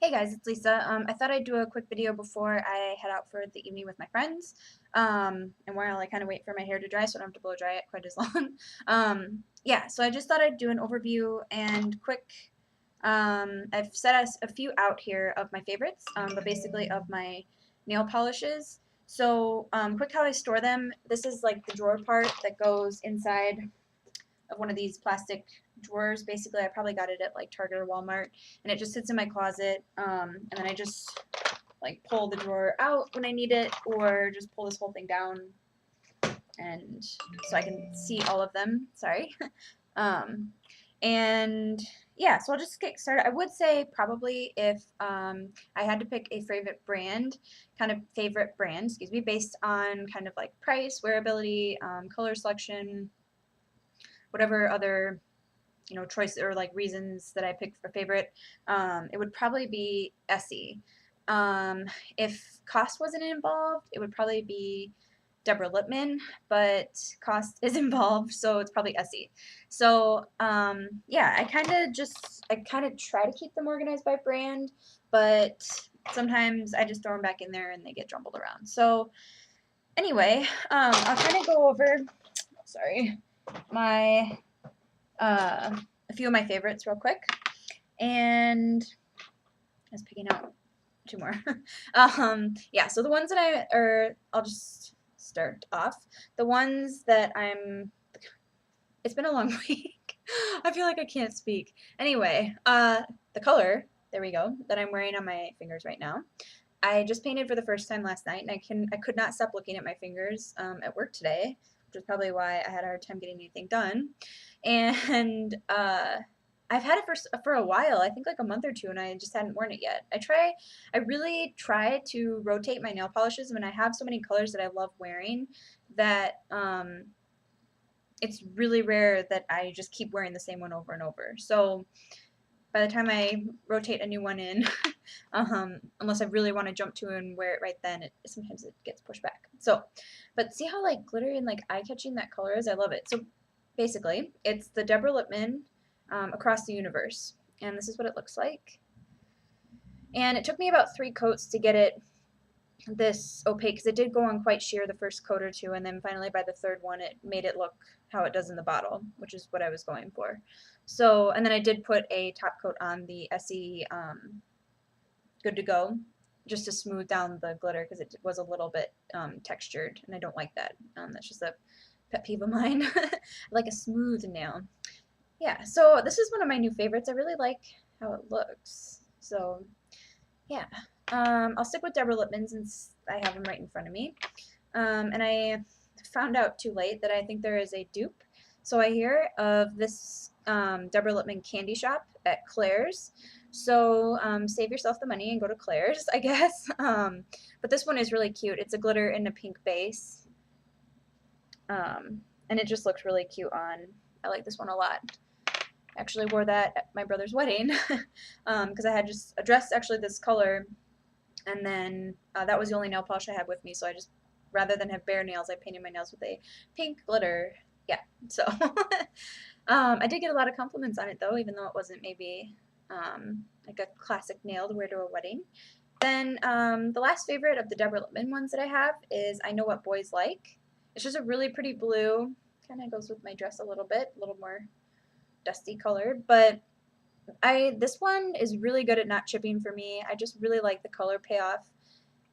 Hey guys, it's Lisa. I thought I'd do a quick video before I head out for the evening with my friends, and while I kind of wait for my hair to dry so I don't have to blow dry it quite as long. Yeah, so I just thought I'd do an overview and quick. I've set us a few out here of my favorites, but basically of my nail polishes. So, quick how I store them. This is like the drawer part that goes inside of one of these plastic drawers. Basically, I probably got it at like Target or Walmart, and it just sits in my closet. And then I just like pull the drawer out when I need it, or just pull this whole thing down, and so I can see all of them. Sorry. um, and yeah, so I'll just get started. I would say probably if I had to pick a favorite brand, excuse me, based on kind of like price, wearability, color selection, whatever other choice or like reasons that I picked for favorite, it would probably be Essie. Um, if cost wasn't involved, it would probably be Deborah Lippman, but cost is involved, so it's probably Essie. So yeah, I kind of try to keep them organized by brand, but sometimes I just throw them back in there and they get jumbled around. So anyway, I'll kind of go over. Sorry, my a few of my favorites real quick. And I was picking out two more. Yeah, so the ones that I'll just start off. The ones that it's been a long week. I feel like I can't speak. Anyway, the color, there we go, that I'm wearing on my fingers right now. I just painted for the first time last night, and I could not stop looking at my fingers at work today, which is probably why I had a hard time getting anything done. And I've had it for a while, I think like a month or two, and I just hadn't worn it yet. I really try to rotate my nail polishes when I have so many colors that I love wearing that it's really rare that I just keep wearing the same one over and over. So by the time I rotate a new one in, unless I really want to jump to and wear it right then, sometimes it gets pushed back. So, but see how like glittery and like eye-catching that color is? I love it. So basically, it's the Deborah Lippman Across the Universe, and this is what it looks like. And it took me about 3 coats to get it this opaque, because it did go on quite sheer the first coat or two, and then finally by the third one it made it look how it does in the bottle, which is what I was going for. So, and then I did put a top coat on the Essie Good to Go, just to smooth down the glitter, because it was a little bit textured, and I don't like that. That's just a pet peeve of mine. I like a smooth nail. Yeah, so this is one of my new favorites. I really like how it looks. So yeah, I'll stick with Deborah Lippman since I have them right in front of me. And I found out too late that I think there is a dupe. So I hear of this Deborah Lippman candy shop at Claire's. So save yourself the money and go to Claire's, I guess. But this one is really cute. It's a glitter in a pink base. And it just looks really cute on. I like this one a lot. I actually wore that at my brother's wedding because I had just a dress actually this color, and then that was the only nail polish I had with me, so I just, rather than have bare nails, I painted my nails with a pink glitter. Yeah, so I did get a lot of compliments on it though, even though it wasn't maybe like a classic nail to wear to a wedding. Then the last favorite of the Deborah Lippman ones that I have is I Know What Boys Like. It's just a really pretty blue, kind of goes with my dress a little bit, a little more dusty colored, but this one is really good at not chipping for me. I just really like the color payoff,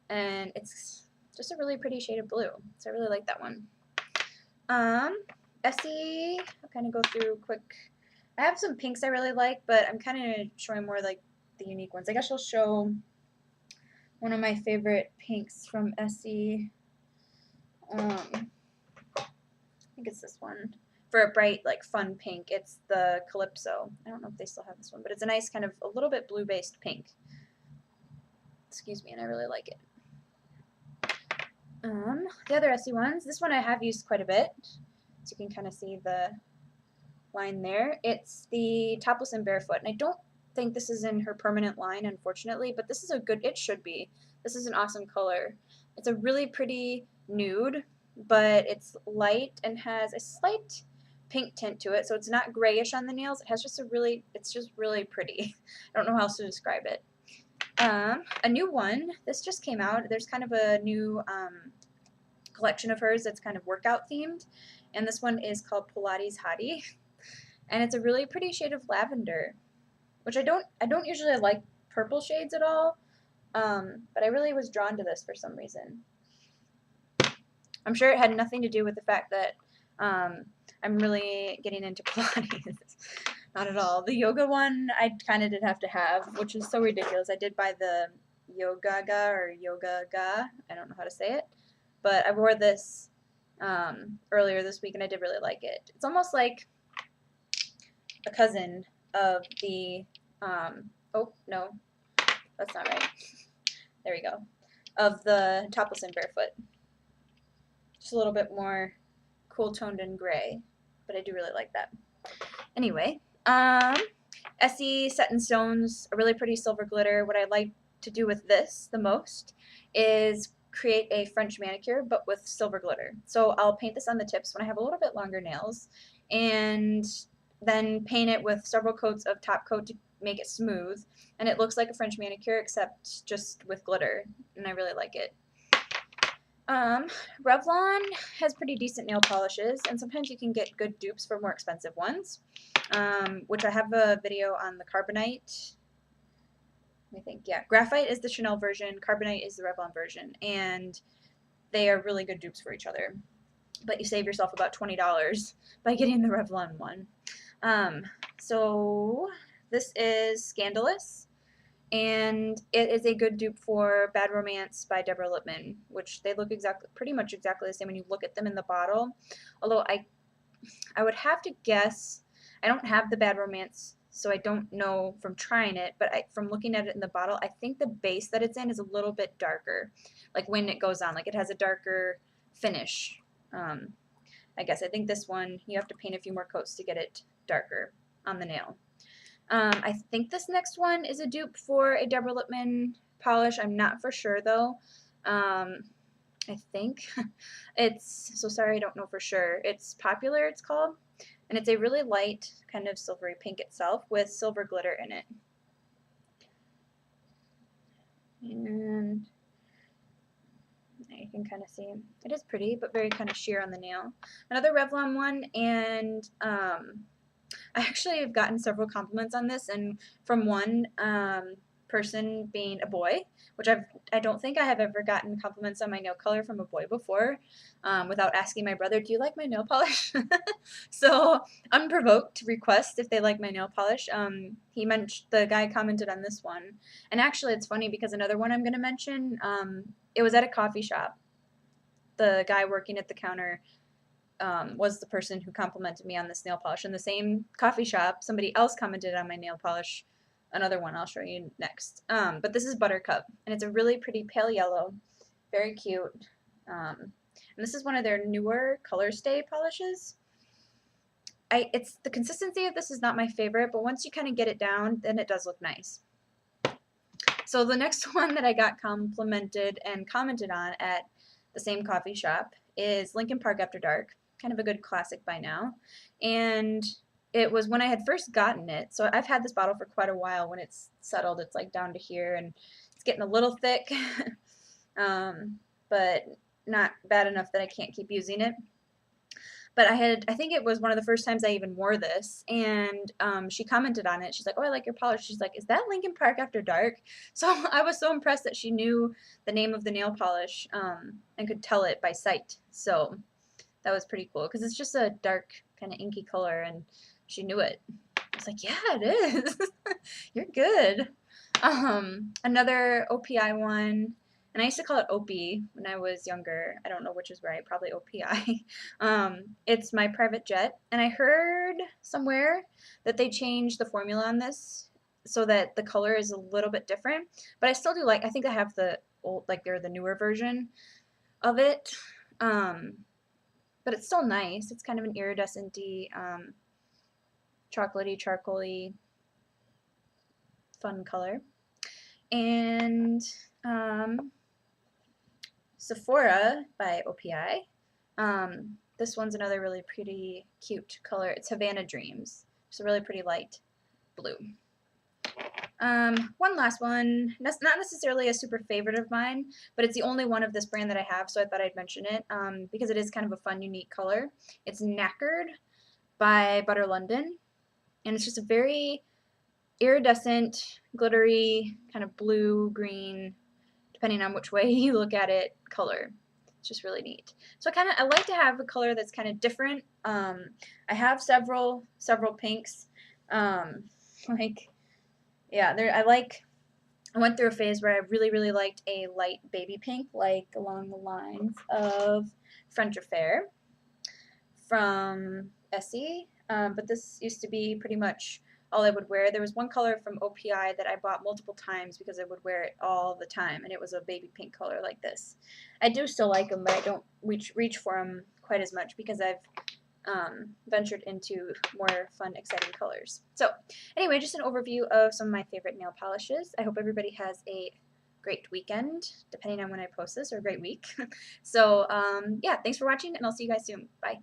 and it's just a really pretty shade of blue, so I really like that one. Essie, I'll kind of go through quick. I have some pinks I really like, but I'm kind of showing more like the unique ones. I guess I'll show one of my favorite pinks from Essie. I think it's this one. For a bright, like fun pink, it's the Calypso. I don't know if they still have this one, but it's a nice kind of a little bit blue-based pink. Excuse me, and I really like it. The other Essie ones, this one I have used quite a bit, so you can kind of see the line there. It's the Topless and Barefoot, and I don't think this is in her permanent line, unfortunately, but this is a good, it should be. This is an awesome color. It's a really pretty nude, but it's light and has a slight pink tint to it, so it's not grayish on the nails. It has just a really, it's just really pretty. I don't know how else to describe it. A new one, this just came out. There's kind of a new collection of hers that's kind of workout themed, and this one is called Pilates Hottie, and it's a really pretty shade of lavender, which I don't usually like purple shades at all, but I really was drawn to this for some reason. I'm sure it had nothing to do with the fact that I'm really getting into Pilates. Not at all. The yoga one I kind of did have to have, which is so ridiculous. I did buy the Yogaga or Yogaga. I don't know how to say it. But I wore this earlier this week and I did really like it. It's almost like a cousin of the, oh, no, that's not right. There we go. Of the Topless and Barefoot. Just a little bit more cool toned and gray, but I do really like that. Anyway, Essie Set in Stones, a really pretty silver glitter. What I like to do with this the most is create a French manicure, but with silver glitter. So I'll paint this on the tips when I have a little bit longer nails, and then paint it with several coats of top coat to make it smooth. And it looks like a French manicure, except just with glitter, and I really like it. Revlon has pretty decent nail polishes, and sometimes you can get good dupes for more expensive ones, which I have a video on the Carbonite. I think, yeah, Graphite is the Chanel version, Carbonite is the Revlon version, and they are really good dupes for each other. But you save yourself about $20 by getting the Revlon one. So this is Scandalous, and it is a good dupe for Bad Romance by Deborah Lippman, which they look pretty much exactly the same when you look at them in the bottle. Although I would have to guess, I don't have the Bad Romance, so I don't know from trying it, but from looking at it in the bottle, I think the base that it's in is a little bit darker, like when it goes on, like it has a darker finish. I guess I think this one, you have to paint a few more coats to get it darker on the nail. I think this next one is a dupe for a Deborah Lippman polish. I'm not for sure though. I think it's, so sorry, I don't know for sure. It's Popular, it's called, and it's a really light kind of silvery pink itself with silver glitter in it. And you can kind of see it is pretty, but very kind of sheer on the nail. Another Revlon one, and I actually have gotten several compliments on this, and from one person being a boy, which I don't think I have ever gotten compliments on my nail color from a boy before, without asking my brother, do you like my nail polish? So unprovoked request if they like my nail polish. He mentioned, the guy commented on this one, and actually it's funny because another one I'm going to mention, it was at a coffee shop. The guy working at the counter was the person who complimented me on this nail polish. In the same coffee shop, somebody else commented on my nail polish. Another one I'll show you next. But this is Buttercup, and it's a really pretty pale yellow, very cute. And this is one of their newer Color Stay polishes. It's the consistency of this is not my favorite, but once you kind of get it down, then it does look nice. So the next one that I got complimented and commented on at the same coffee shop is Lincoln Park After Dark. Kind of a good classic by now. And it was when I had first gotten it. So I've had this bottle for quite a while. When it's settled, it's like down to here, and it's getting a little thick, but not bad enough that I can't keep using it. But I think it was one of the first times I even wore this, and she commented on it. She's like, oh, I like your polish. She's like, is that Lincoln Park After Dark? So I was so impressed that she knew the name of the nail polish and could tell it by sight. So that was pretty cool, because it's just a dark kind of inky color, and she knew it. I was like, yeah, it is. You're good. Another o.p.i one. And I used to call it o.p.i when I was younger. I don't know which is right, probably o.p.i. It's my private jet. And I heard somewhere that they changed the formula on this so that the color is a little bit different. But I still do like, I think I have the old, like they're the newer version of it. But it's still nice. It's kind of an iridescent-y, chocolatey, charcoaly, fun color. And Sephora by o.p.i. This one's another really pretty, cute color. It's Havana Dreams. It's a really pretty light blue. One last one, not necessarily a super favorite of mine, but it's the only one of this brand that I have, so I thought I'd mention it because it is kind of a fun, unique color. It's Knackered by Butter London, and it's just a very iridescent, glittery, kind of blue, green, depending on which way you look at it, color. It's just really neat. So I like to have a color that's kind of different. I have several pinks. Um, like yeah, I went through a phase where I really liked a light baby pink, like along the lines of French Affair from Essie. But this used to be pretty much all I would wear. There was one color from o.p.i that I bought multiple times because I would wear it all the time, and it was a baby pink color like this. I do still like them, but I don't reach for them quite as much because I've ventured into more fun, exciting colors. So anyway, just an overview of some of my favorite nail polishes. I hope everybody has a great weekend, depending on when I post this, or a great week. So yeah, thanks for watching, and I'll see you guys soon. Bye.